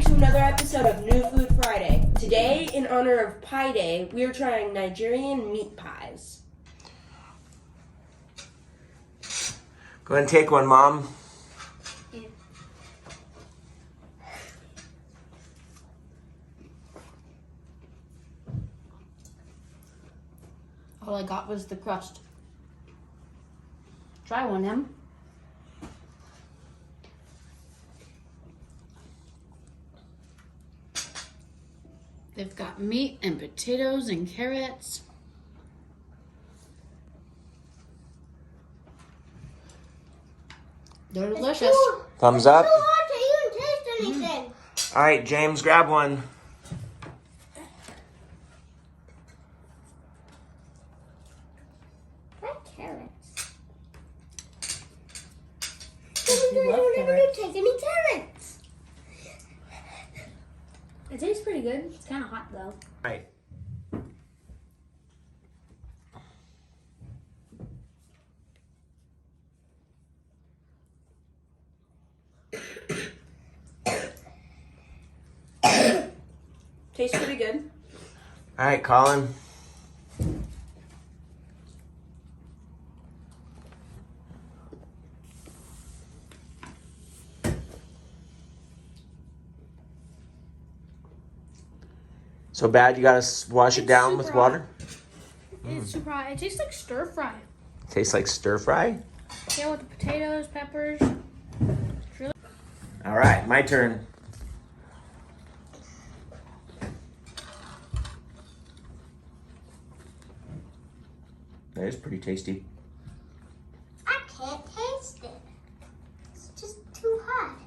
welcome to another episode of New Food Friday. Today, in honor of Pie Day, we are trying Nigerian meat pies. Go ahead and take one, Mom. Yeah. All I got was the crust. Try one, Em. They've got meat and potatoes and carrots. They're delicious. Thumbs up. It's too hard to even taste anything. All right, James, grab one. Like carrots. You love Never carrots. taste any carrots. It tastes pretty good. It's kind of hot though. All right. Tastes pretty good. All right, Colin. So bad you gotta wash it down with water? It's super hot. It tastes like stir fry. Tastes like stir fry? Yeah, with the potatoes, peppers. All right, my turn. That is pretty tasty. I can't taste it. It's just too hot.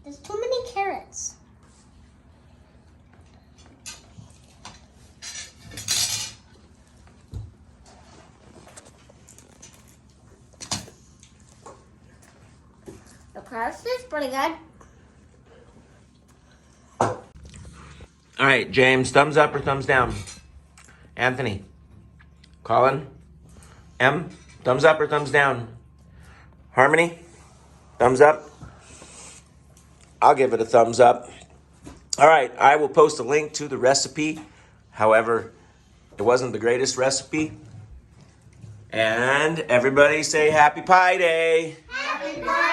There's too many carrots. The crust is pretty good. All right, James, thumbs up or thumbs down? Anthony, Colin, M, thumbs up or thumbs down? Harmony, thumbs up? I'll give it a thumbs up. All right, I will post a link to the recipe. However, it wasn't the greatest recipe. And everybody say Happy Pie Day. Happy birthday!